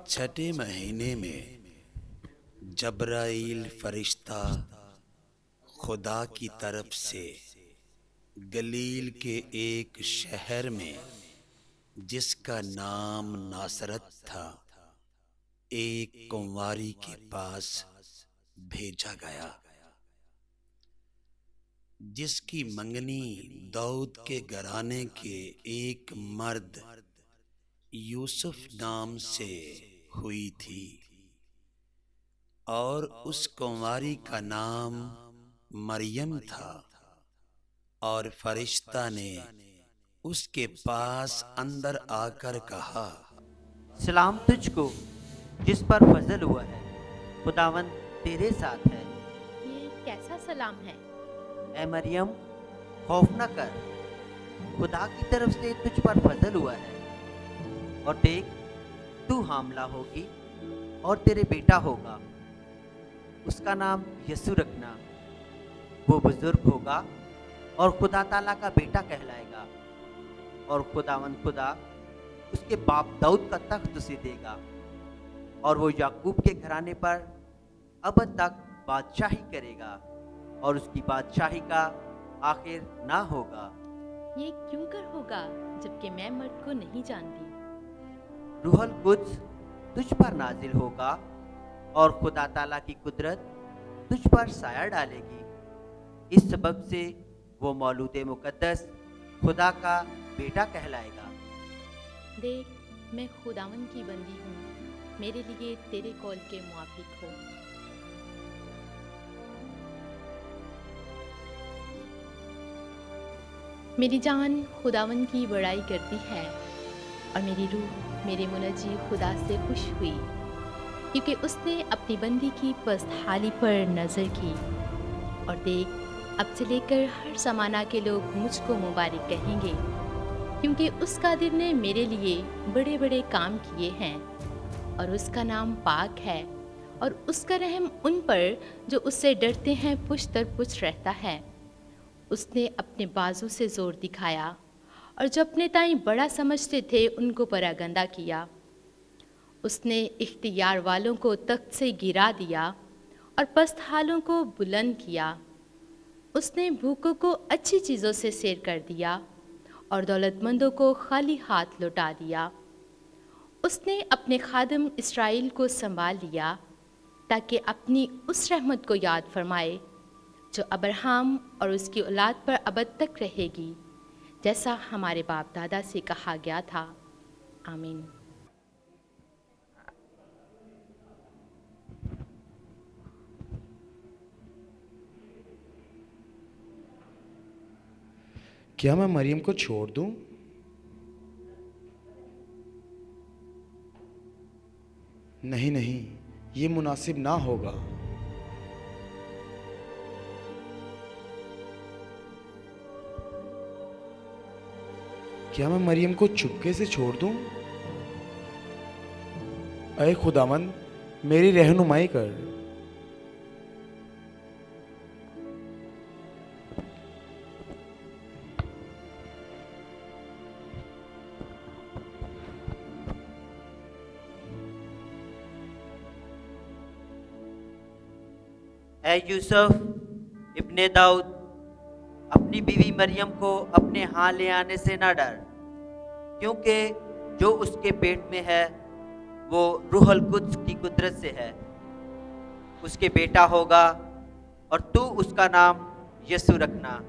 छठे महीने में जब्राईल फरिश्ता खुदा की तरफ से गलील के एक शहर में जिसका नाम नासरत था, एक कुंवारी के पास भेजा गया जिसकी मंगनी दाऊद के घराने के एक मर्द यूसुफ नाम से हुई थी, और उस कुंवारी का नाम मरियम था। और फरिश्ता ने उसके पास अंदर आकर कहा, सलाम तुझको जिस पर फजल हुआ है, खुदावंद तेरे साथ है। ये कैसा सलाम है? ए मरियम, खौफ न कर, खुदा की तरफ से तुझ पर फजल हुआ है। और देख, तू हामला होगी और तेरे बेटा होगा, उसका नाम यसु रखना। वो बुजुर्ग होगा और खुदा ताला का बेटा कहलाएगा। और खुदावंद खुदा उसके बाप दाऊद का तख्त उसे देगा, और वो याकूब के घराने पर अब तक बादशाही करेगा, और उसकी बादशाही का आखिर ना होगा। ये क्यों कर होगा जबकि मैं मर्द को नहीं जानती? रूहल कुद्स तुझ पर नाजिल होगा, और खुदा ताला की कुदरत तुझ पर साया डालेगी। इस सबब से वो मौलूद मुकद्दस खुदा का बेटा कहलाएगा। देख, मैं खुदावन की बंदी हूँ, मेरे लिए तेरे कौल के मुआफिक हो। मेरी जान खुदावन की बड़ाई करती है, और मेरी रूह मेरे मुनज्जी खुदा से खुश हुई, क्योंकि उसने अपनी बंदी की पस्तहाली पर नज़र की। और देख, अब से लेकर हर ज़माना के लोग मुझको मुबारक कहेंगे, क्योंकि उसका दिल ने मेरे लिए बड़े बड़े काम किए हैं, और उसका नाम पाक है, और उसका रहम उन पर जो उससे डरते हैं पुश्त दर पुश्त रहता है। उसने अपने बाजू से ज़ोर दिखाया, और जो अपने ताई बड़ा समझते थे उनको परागंदा किया। उसने इख्तियार वालों को तख्त से गिरा दिया और पस्त हालों को बुलंद किया। उसने भूखों को अच्छी चीज़ों से सैर कर दिया, और दौलतमंदों को खाली हाथ लौटा दिया। उसने अपने खादिम इस्राएल को संभाल लिया, ताकि अपनी उस रहमत को याद फरमाए जो अब्राहम और उसकी औलाद पर अबद तक रहेगी, जैसा हमारे बाप दादा से कहा गया था। आमीन। क्या मैं मरियम को छोड़ दूं? नहीं नहीं, ये मुनासिब ना होगा। क्या मैं मरियम को चुपके से छोड़ दूं? अय खुदावंद, मेरी रहनुमाई कर। ऐ यूसुफ इब्ने दाऊद, अपनी बीवी मरियम को अपने यहाँ ले आने से ना डर, क्योंकि जो उसके पेट में है वो रूहल कुद्स की कुदरत से है। उसके बेटा होगा, और तू उसका नाम यसु रखना।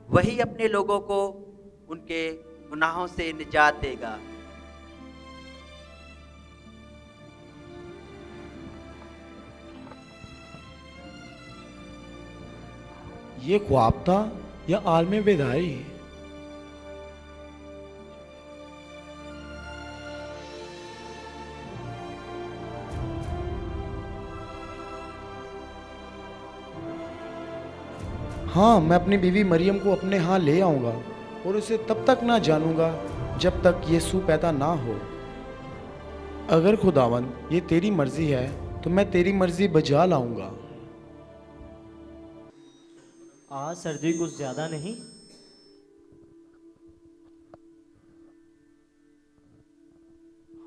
वही अपने लोगों को उनके गुनाहों से निजात देगा। ये ख्वाब था या आलमे बेदारी? हाँ, मैं अपनी बीवी मरियम को अपने यहाँ ले आऊँगा, और उसे तब तक ना जानूँगा जब तक यीशु पैदा ना हो। अगर खुदावंद ये तेरी मर्जी है तो मैं तेरी मर्जी बजा लाऊंगा। आज सर्दी कुछ ज़्यादा नहीं?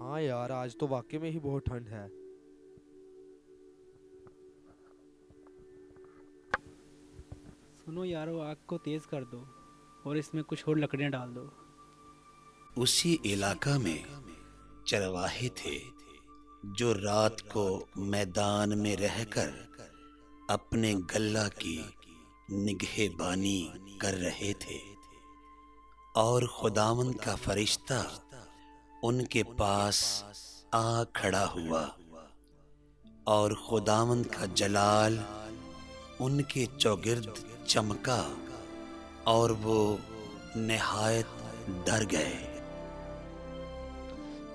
हाँ यार, आज तो वाकई में ही बहुत ठंड है। सुनो यारो, आग को तेज कर दो और इसमें कुछ और लकड़ियां डाल दो। उसी इलाका में चरवाहे थे जो रात को मैदान में रहकर अपने गल्ला की निगहबानी कर रहे थे और खुदावंद का फरिश्ता उनके पास आ खड़ा हुआ और खुदावंद का जलाल उनके चौगिर्द चमका और वो निहायत डर गए।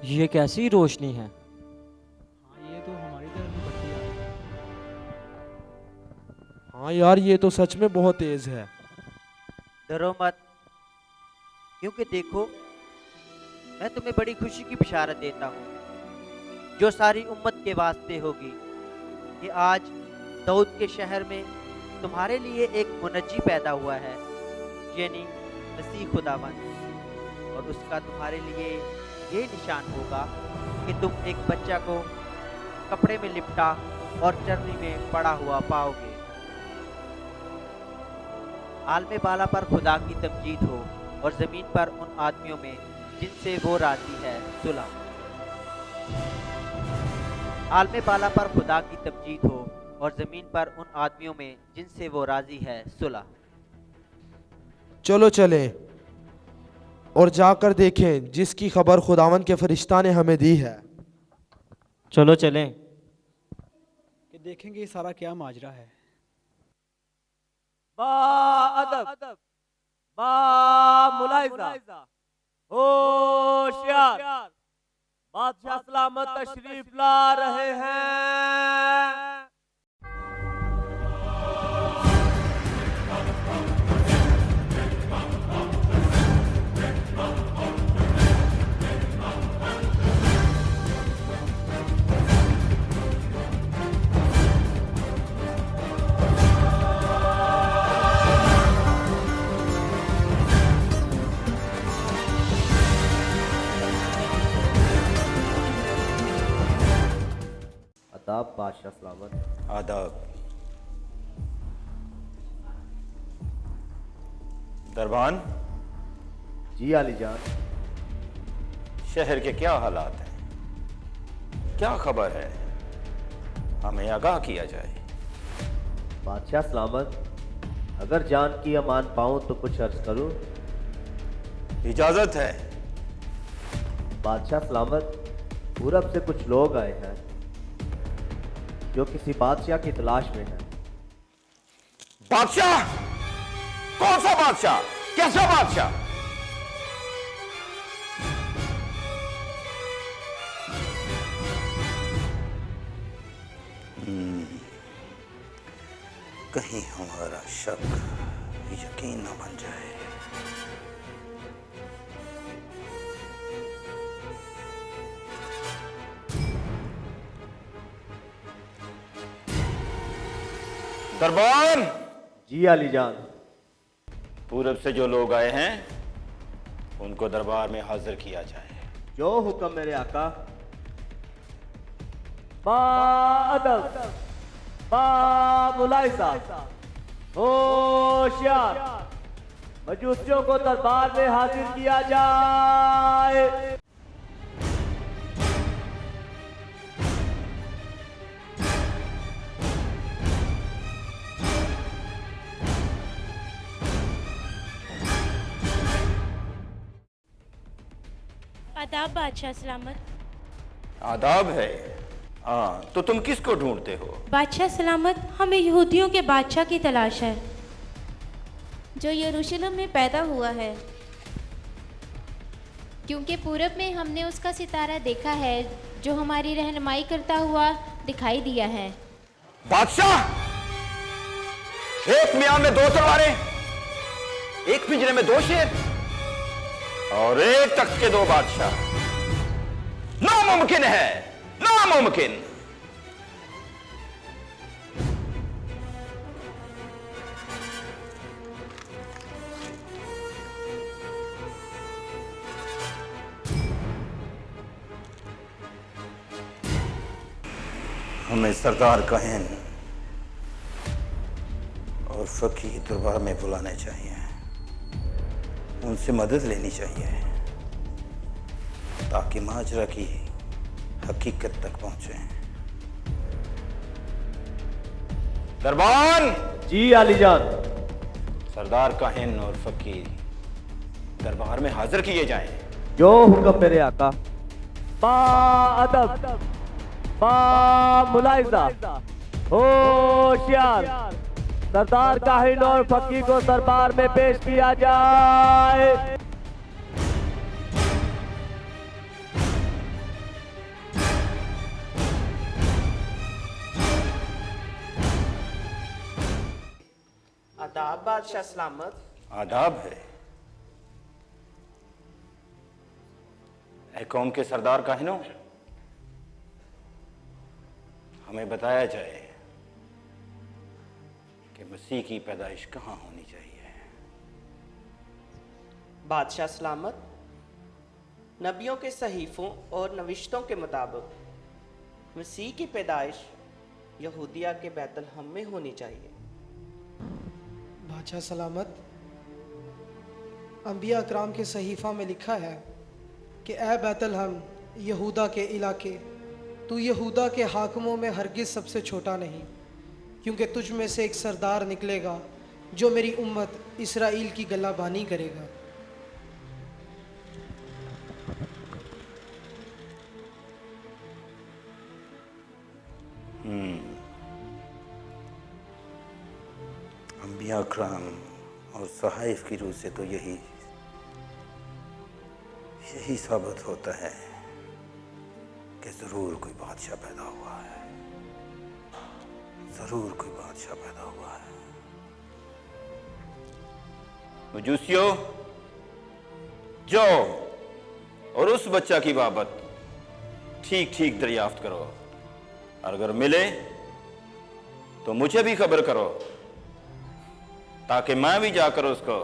ये कैसी रोशनी है? हाँ, ये तो हमारी तरफ भी बढ़ती आ रही है। हाँ यार, ये तो सच में बहुत तेज है। डरो मत, क्योंकि देखो मैं तुम्हें बड़ी खुशी की बिशारत देता हूँ जो सारी उम्मत के वास्ते होगी कि आज दाऊद के शहर में तुम्हारे लिए एक मुनज्जी पैदा हुआ है, यानी मसीह खुदावंद। और उसका तुम्हारे लिए ये निशान होगा कि तुम एक बच्चा को कपड़े में लिपटा और चरनी में पड़ा हुआ पाओगे। आलमे बाला पर खुदा की तमजीद हो और ज़मीन पर उन आदमियों में जिनसे वो राजी है सुलह। आलमे बाला पर खुदा की तमजीद हो और ज़मीन पर उन आदमियों में जिनसे वो राजी है सुलह। चलो चलें और जाकर देखें जिसकी खबर खुदावंद के फरिश्ता ने हमें दी है। चलो चलें। कि देखेंगे ये सारा क्या माजरा है। अदब मुलाहिजा होशियार, बादशाह सलामत तशरीफ ला रहे हैं। आदाब बादशाह सलामत। आदाब। दरबान, जी आली जान। शहर के क्या हालात हैं? क्या खबर है? हमें आगाह किया जाए। बादशाह सलामत, अगर जान की अमान पाऊं तो कुछ अर्ज करूं। इजाजत है। बादशाह सलामत, पूरब से कुछ लोग आए हैं जो किसी बादशाह की तलाश में है। बादशाह? कौन सा बादशाह? कैसा बादशाह? कहीं हमारा शक यकीन न बन जाए। दरबान। जी आली जान। पूरब से जो लोग आए हैं उनको दरबार में हाजिर किया जाए। जो हुक्म मेरे आका। बादब मुलाहिजा होशियार, मजूसियों को दरबार में हाजिर किया जाए। आदाब बादशाह सलामत। आदाब है। हाँ, तो तुम किसको ढूंढते हो? बादशाह सलामत, हमें यहूदियों के बादशाह की तलाश है जो यरूशलेम में पैदा हुआ है, क्योंकि पूरब में हमने उसका सितारा देखा है जो हमारी रहनुमाई करता हुआ दिखाई दिया है। बादशाह, एक म्यान में 2 तलवारें, एक पिंजरे में 2 शेर और एक तख्त के 2 बादशाह। नामुमकिन है, नामुमकिन। हमें सरदार काहिन और फकीर दरबार में बुलाने चाहिए, उनसे मदद लेनी चाहिए ताकि माजरा की हकीकत तक पहुंचे। दरबान! जी आलीजान। सरदार काहिन और फकीर दरबार में हाजिर किए जाएं। जो हुक्म मेरे आका। बा अदब, बा मुलाइजा, होशियार, सरदार काहिन और फकीर को दरबार में पेश किया जाए। आदाब बादशाह सलामत। आदाब है। ऐ कौम के सरदार काहिनों, हमें बताया जाए कि मसीह की पैदाइश कहाँ होनी चाहिए। बादशाह सलामत, नबियों के सहीफों और नविश्तों के मुताबिक मसीह की पैदाइश यहूदिया के बैतलहम में होनी चाहिए। बादशाह सलामत, अंबिया अकराम के सहीफ़ा में लिखा है कि ए बैतलहम यहूदा के इलाके, तू यहूदा के हाकिमों में हरगिज़ सबसे छोटा नहीं, क्योंकि तुझ में से एक सरदार निकलेगा जो मेरी उम्मत इसराइल की गलाबानी करेगा। अंबिया अकराम और सहाइफ की रूह से तो यही साबित होता है कि जरूर कोई बादशाह पैदा हुआ है, जरूर कोई बादशाह पैदा हुआ है। मजूसियों, जाओ और उस बच्चा की बाबत ठीक ठीक दरियाफ्त करो, और अगर मिले तो मुझे भी खबर करो ताकि मैं भी जाकर उसको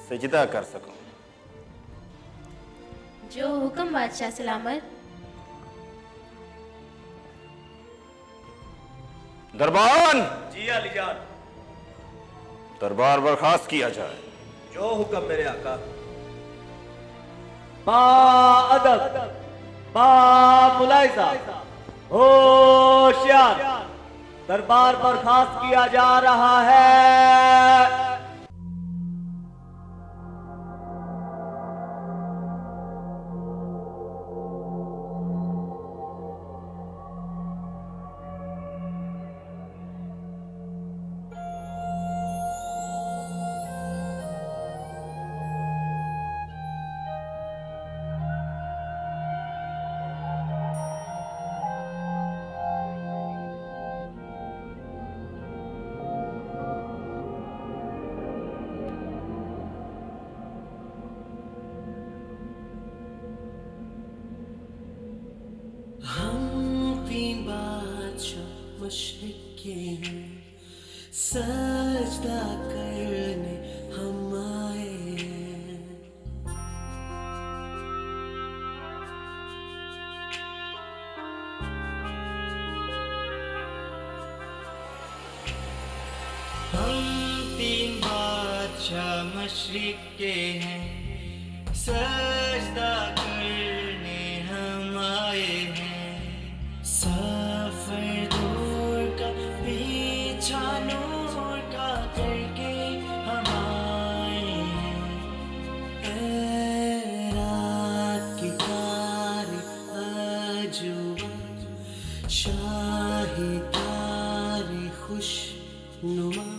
सजदा कर सकूं। जो हुक्म बादशाह सलामत। दरबान! जी आलीजान। दरबार बर्खास्त किया जाए। जो हुक्म मेरे आका। बा अदब, बा मुलाइजा, होशियार, दरबार बर्खास्त किया जा रहा है। मशरिक़ के हैं, सजदा करने हम आए हैं। हम तीन बादशाह मशरिक़ के हैं, सजदा करने हम आए हैं। सफर दूर का पीछा नूर का करके हम आए हैं। ऐ रात की तारे अजूबा, शाही तारे खुश नुमा,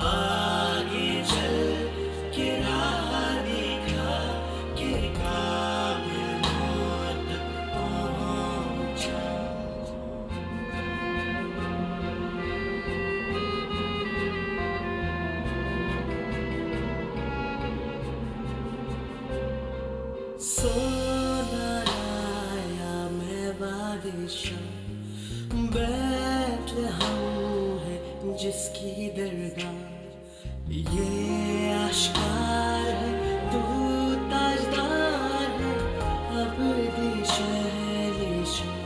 आगे चल के राह दिखा के काबिल तक पहुंचा। सोना लाया मैं बादशाह, बैतलहम है जिसकी दरगाह। ये आश्कार है तू ताजदार है, अबदी शहंशाह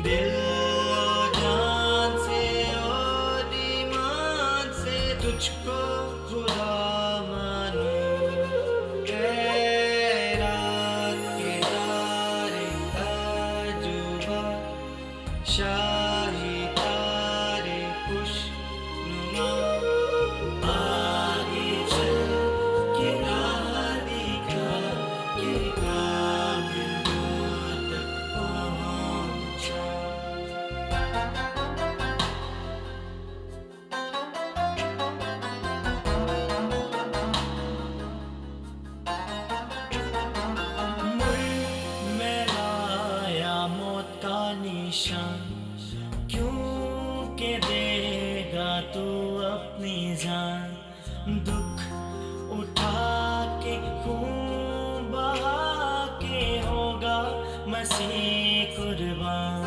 दिल और जान से और ईमान से तुझको खुदा मानूं। रात के तारे ताजुबा, शाही तारे खुशनुमा, आगे चल के राह दिखा के काबिल तक पहुंचा। मैं लाया मौत का निशान, क्यों के देगा तू अपनी जान। दुख उठा के खून बहा के होगा मसीह कुर्बान।